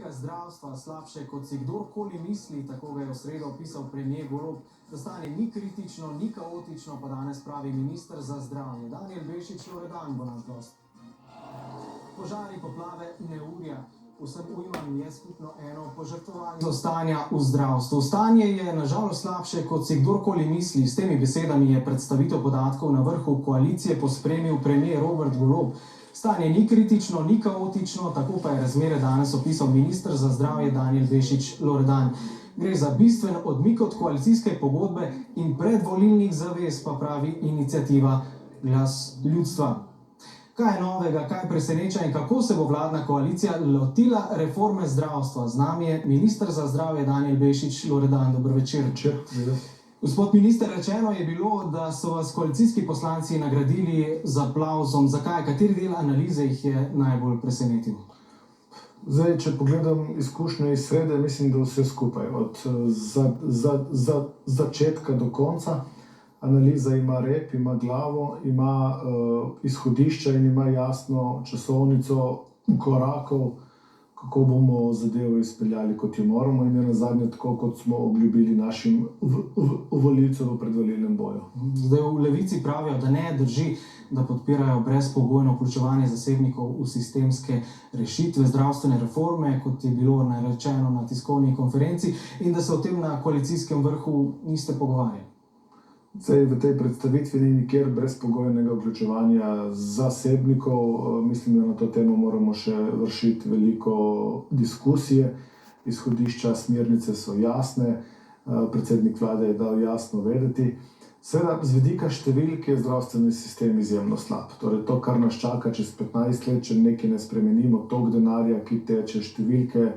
slovenskega zdravstva slabše, kot si kdorkoli misli, tako ga je v sredo opisal premier Golob. Da stanje ni kritično, ni kaotično, pa danes pravi minister za zdravje. Danijel Bešič-Loredan bo naš gost. Požari, poplave, neurja. Vsem ujmam je skupno eno požrtvovanje stanja v zdravstvu. Stanje je nažalost slabše, kot si kdorkoli misli. S temi besedami je predstavitev podatkov na vrhu koalicije pospremil premier Robert Golob. Stanje ni kritično, ni kaotično, tako pa je razmere danes opisal minister za zdravje Danijel Bešič-Loredan. Gre za bistven odmik od koalicijske pogodbe in predvolilnih zavez, pa pravi iniciativa Glas ljudstva. Kaj je novega, kaj preseneča in kako se bo vladna koalicija lotila reforme zdravstva? Z nami je minister za zdravje Danijel Bešič-Loredan. Dober večer. Gospod minister, rečeno je bilo, da so vas koalicijski poslanci nagradili z aplavzom. Zakaj? Kateri del analize jih je najbolj presenetil? Zdaj, če pogledam izkušnje iz srede, mislim, da vse skupaj. Od začetka do konca. Analiza ima rep, ima glavo, ima izhodišča in ima jasno časovnico korakov, kako bomo zadevo izpeljali, kot jo moramo, in je nazadnje tako, kot smo obljubili našim volivcem v predvolilnem boju. Zdaj v Levici pravijo, da ne drži, da podpirajo brezpogojno vključevanje zasebnikov v sistemske rešitve zdravstvene reforme, kot je bilo narečeno na tiskovni konferenci, in da se o tem na koalicijskem vrhu niste pogovarjali. Zdaj, v tej predstavitvi ni nikjer brezpogojnega vključevanja zasebnikov. Mislim, da na to temo moramo še vršiti veliko diskusije. Izhodišča, smernice so jasne, predsednik vlade je dal jasno vedeti. Seveda, z vidika številk je zdravstveni sistem izjemno slab. Torej, to, kar nas čaka čez 15 let, če nekaj ne spremenimo, tok denarja, ki teče, številke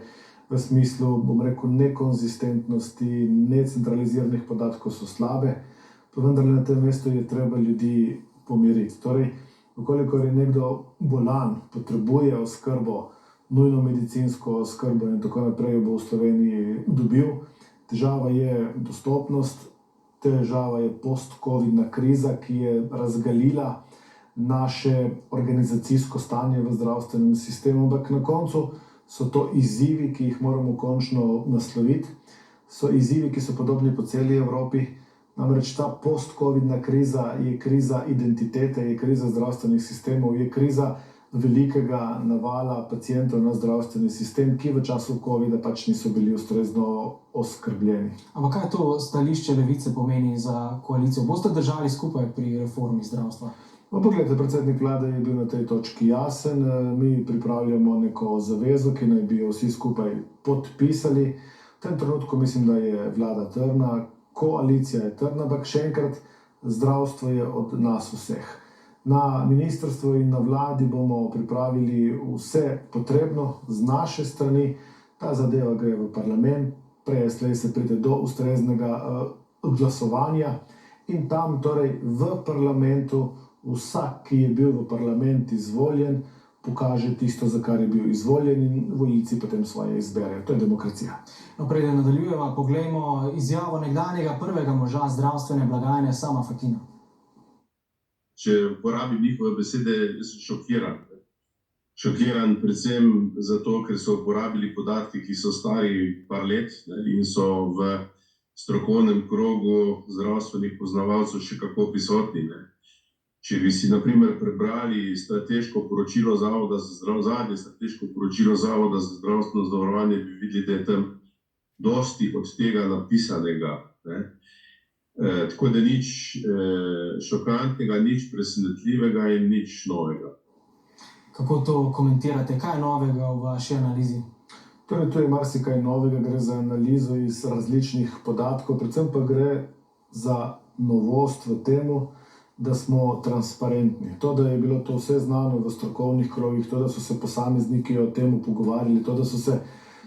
v smislu, bom rekel, nekonzistentnosti, necentraliziranih podatkov so slabe. Pa vendar na tem mestu je treba ljudi pomiriti. Torej, ukolikor je nekdo bolan, potrebuje oskrbo, nujno medicinsko oskrbo in tako naprej, bo v Sloveniji dobil. Težava je dostopnost, težava je post-covidna kriza, ki je razgalila naše organizacijsko stanje v zdravstvenem sistemu, ampak na koncu so to izzivi, ki jih moramo končno nasloviti. So izzivi, ki so podobni po celi Evropi. Namreč ta post-covidna kriza je kriza identitete, je kriza zdravstvenih sistemov, je kriza velikega navala pacientov na zdravstveni sistem, ki v času covida pač niso bili ustrezno oskrbljeni. Ampak kaj to stališče Levice pomeni za koalicijo? Boste držali skupaj pri reformi zdravstva? Poglejte, predsednik vlade je bil na tej točki jasen. Mi pripravljamo neko zavezo, ki naj bi jo vsi skupaj podpisali. V tem trenutku mislim, da je vlada trdna, koalicija je trdna, ampak še enkrat, zdravstvo je od nas vseh. Na ministrstvu in na vladi bomo pripravili vse potrebno z naše strani. Ta zadeva gre v parlament, prej slej se pride do ustreznega glasovanja in tam torej v parlamentu vsak, ki je bil v parlament izvoljen, pokaže tisto, za kar je bil izvoljen, in volivci potem svoje izberejo. To je demokracija. No, preden nadaljujeva, poglejmo izjavo nekdanjega prvega moža zdravstvene blagajne Sama Fakina. Če uporabim njihove besede, sem šokiran. Šokiran predvsem zato, ker so uporabili podatki, ki so stari par let in so v strokovnem krogu zdravstvenih poznavalcev še kako prisotni. Če bi si, na primer, prebrali strateško poročilo Zavoda za zdravstveno, strateško poročilo Zavoda za zdravstveno zavarovanje, bi videli, da je tam dosti od tega napisanega. Tako da nič šokantnega, nič presenetljivega in nič novega. Kako to komentirate? Kaj je novega v vaši analizi? Torej, tu je marsikaj novega, gre za analizo iz različnih podatkov, predvsem pa gre za novost v temu, da smo transparentni. To, da je bilo to vse znano v strokovnih krogih, to, da so se posamezniki o tem pogovarjali, to, da so se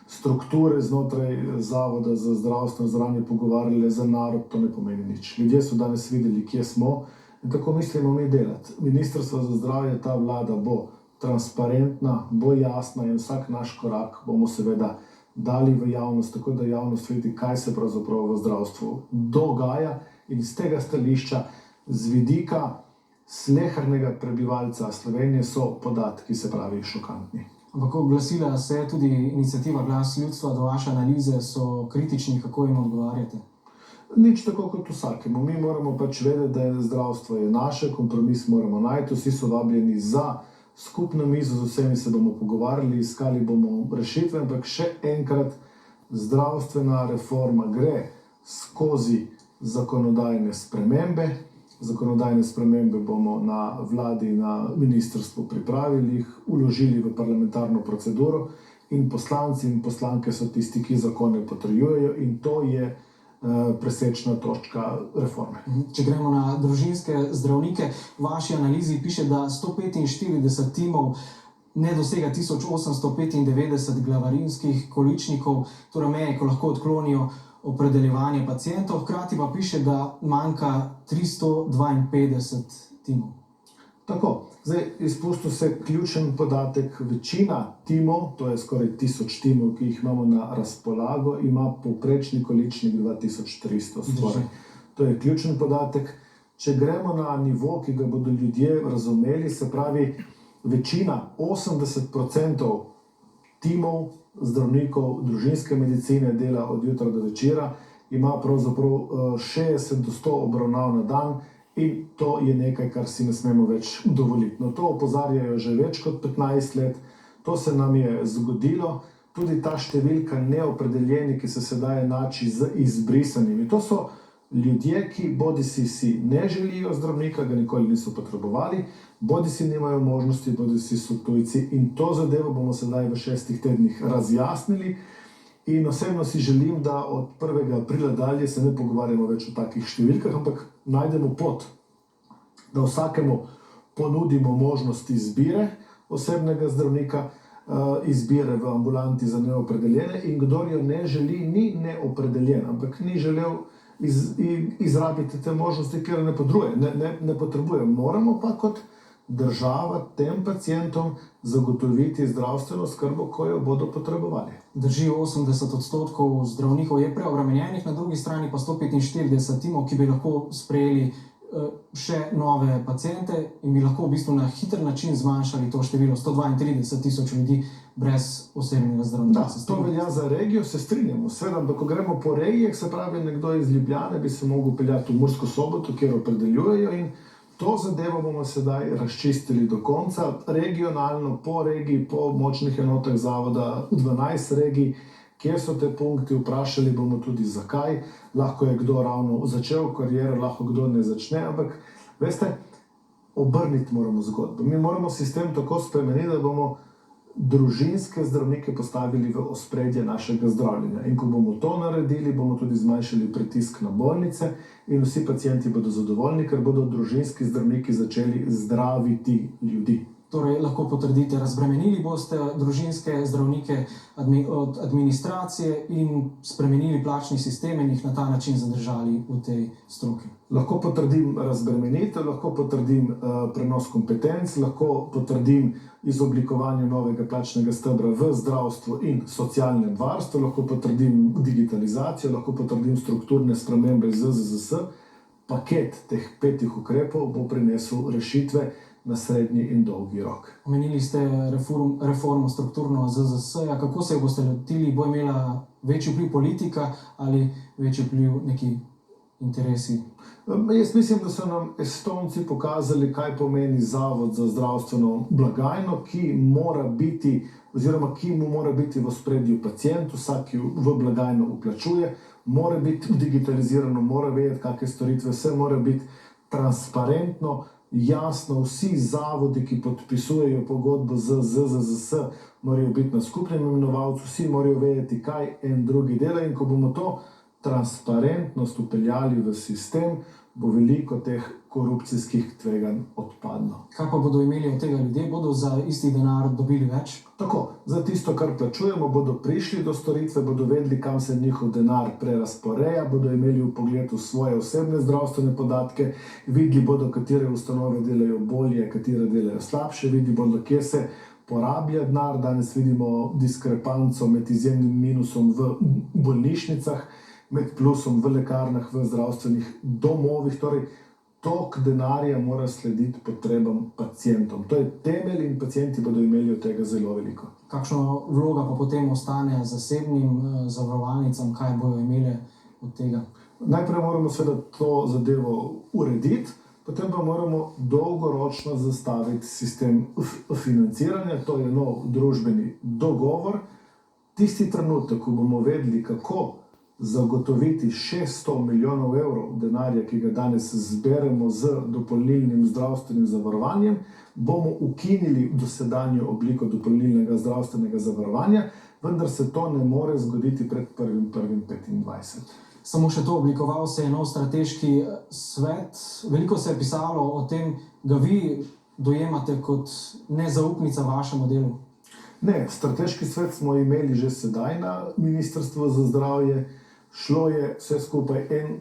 strukture znotraj Zavoda za zdravstveno zavarovanje pogovarjale za narod, to ne pomeni nič. Ljudje so danes videli, kje smo, in tako mislimo mi delati. Ministrstvo za zdravje, ta vlada bo transparentna, bo jasna in vsak naš korak bomo seveda dali v javnost, tako da javnost vidi, kaj se pravzaprav v zdravstvu dogaja, in z tega stališča, z vidika slehernega prebivalca Slovenije, so podatki, se pravi, šokantni. Ampak oglasila se je tudi iniciativa Glas ljudstva, do vaše analize so kritični, kako jim odgovarjate? Nič tako kot vsakemu. Mi moramo pač vedeti, da je zdravstvo je naše, kompromis moramo najti, vsi so vabljeni za skupno mizo, z vsemi se bomo pogovarjali, iskali bomo rešitve, ampak še enkrat, zdravstvena reforma gre skozi zakonodajne spremembe. Zakonodajne spremembe bomo na vladi, na ministrstvu pripravili, jih vložili v parlamentarno proceduro in poslanci in poslanke so tisti, ki zakone potrjujejo in to je presečna točka reforme. Če gremo na družinske zdravnike, v vaši analizi piše, da 145 timov ne dosega 1895 glavarinskih količnikov, torej meje, ko lahko odklonijo opredeljevanje pacientov, hkrati pa piše, da manjka 352 timov. Tako, zdaj izpustil se ključen podatek, večina timov, to je skoraj 1000 timov, ki jih imamo na razpolago, ima povprečni količnik 2300 skoraj. To je ključen podatek. Če gremo na nivo, ki ga bodo ljudje razumeli, se pravi, večina, 80% timov, zdravnikov družinske medicine dela od jutra do večera, ima pravzaprav 60 do 100 obravnav na dan in to je nekaj, kar si ne smemo več dovoliti. No, to opozarjajo že več kot 15 let, to se nam je zgodilo, tudi ta številka neopredeljeni, ki se sedaj enači z izbrisanimi. To so ljudje, ki bodisi si ne želijo zdravnika, ga nikoli niso potrebovali, bodisi nimajo možnosti, bodisi so tujci in to zadevo bomo sedaj v 6 tednih razjasnili. In osebno si želim, da od 1. aprila dalje se ne pogovarjamo več o takih številkah, ampak najdemo pot, da vsakemu ponudimo možnost izbire osebnega zdravnika, izbire v ambulanti za neopredeljene in kdor jo ne želi, ni neopredeljen, ampak ni želel izrabiti te možnosti, ker ne potrebuje. Moramo pa kot država tem pacientom zagotoviti zdravstveno skrbo, ko jo bodo potrebovali. Drži, 80% zdravnikov je preobremenjenih, na drugi strani pa 145 timov, ki bi lahko sprejeli še nove paciente in bi lahko v bistvu na hiter način zmanjšali to število 132 tisoč ljudi brez osebnega zdravnika. Da, to velja za regijo, se strinjamo. Seveda, da ko gremo po regijah, se pravi, nekdo iz Ljubljane bi se mogel peljati v Mursko Soboto, kjer opredeljujejo in to zadevo bomo sedaj razčistili do konca. Regionalno, po regiji, po močnih enotah zavoda, 12 regij, kjer so te punkti, vprašali bomo tudi zakaj. Lahko je kdo ravno začel kariero, lahko kdo ne začne, ampak veste, obrniti moramo zgodbo. Mi moramo sistem tako spremeniti, da bomo družinske zdravnike postavili v ospredje našega zdravljenja. In ko bomo to naredili, bomo tudi zmanjšali pritisk na bolnice in vsi pacienti bodo zadovoljni, ker bodo družinski zdravniki začeli zdraviti ljudi. Torej, lahko potrdite, razbremenili boste družinske zdravnike od administracije in spremenili plačni sistem in jih na ta način zadržali v tej stroki. Lahko potrdim razbremenitev, lahko potrdim prenos kompetenc, lahko potrdim izoblikovanje novega plačnega stebra v zdravstvu in socialnem varstvu, lahko potrdim digitalizacijo, lahko potrdim strukturne spremembe ZZZS. Paket teh 5 ukrepov bo prinesel rešitve na srednji in dolgi rok. Omenili ste reformo strukturno ZZS-ja. Kako se jo boste lotili? Bo imela večji vpliv politika ali večji vpliv neki interesi? Jaz mislim, da so nam Estonci pokazali, kaj pomeni Zavod za zdravstveno blagajno, ki mora biti, oziroma ki mu mora biti v ospredju pacient, vsak ki v blagajno vplačuje, mora biti digitalizirano, mora vedeti, kakšne storitve, vse mora biti transparentno, jasno, vsi zavodi, ki podpisujejo pogodbo z ZZZS, morajo biti na skupnem imenovalcu, vsi morajo vedeti, kaj en drugi dela in ko bomo to transparentnost upeljali v sistem, bo veliko teh korupcijskih tveganj odpadlo. Kaj pa bodo imeli od tega ljudje? Bodo za isti denar dobili več? Tako, za tisto, kar plačujemo, bodo prišli do storitve, bodo vedeli, kam se njihov denar prerasporeja, bodo imeli vpogled v svoje osebne zdravstvene podatke, videli bodo, katere ustanove delajo bolje, katere delajo slabše, videli bodo, kje se porablja denar. Danes vidimo diskrepanco med izjemnim minusom v bolnišnicah, med plusom v lekarnah, v zdravstvenih domovih. Torej, tok denarja mora slediti potrebam pacientom. To je temelj in pacienti bodo imeli od tega zelo veliko. kakšna vloga pa potem ostane zasebnim zavarovalnicam, kaj bojo imele od tega? Najprej moramo seveda to zadevo urediti, potem pa moramo dolgoročno zastaviti sistem financiranja, to je nov družbeni dogovor. Tisti trenutek, ko bomo vedeli, kako zagotoviti 600 milijonov evrov denarja, ki ga danes zberemo z dopolnilnim zdravstvenim zavarovanjem, bomo ukinili dosedanjo obliko dopolnilnega zdravstvenega zavarovanja, vendar se to ne more zgoditi pred 1.1.25. Samo še to, oblikoval se je nov strateški svet. Veliko se je pisalo o tem, da vi dojemate kot nezaupnica vašemu delu. Ne, strateški svet smo imeli že sedaj na Ministrstvu za zdravje. Šlo je vse skupaj en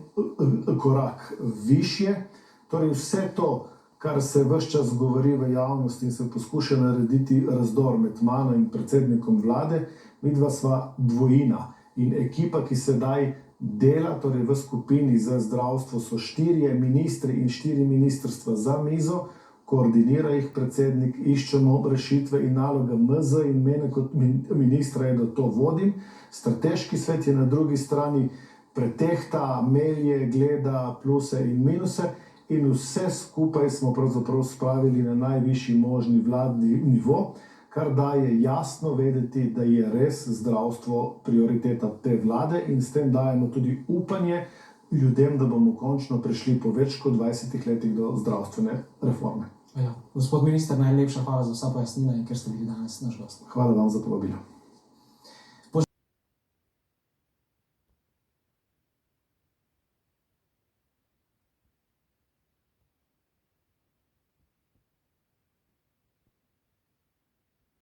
korak višje. Torej vse to, kar se ves čas govori v javnosti in se poskuša narediti razdor med mano in predsednikom vlade, midva sva dvojina. In ekipa, ki sedaj dela, torej v skupini za zdravstvo, so 4 ministri in 4 ministrstva za mizo, koordinira jih predsednik, iščemo rešitve in naloga MZ in mene kot ministra je, da to vodim. Strateški svet je na drugi strani pretehta, melje, gleda pluse in minuse in vse skupaj smo pravzaprav spravili na najvišji možni vladni nivo, kar daje jasno vedeti, da je res zdravstvo prioriteta te vlade in s tem dajemo tudi upanje ljudem, da bomo končno prišli po več kot 20 letih do zdravstvene reforme. Ja. Gospod minister, najlepša hvala za vsa pojasnila in ker ste bili danes naš gost. Hvala vam za povabilo.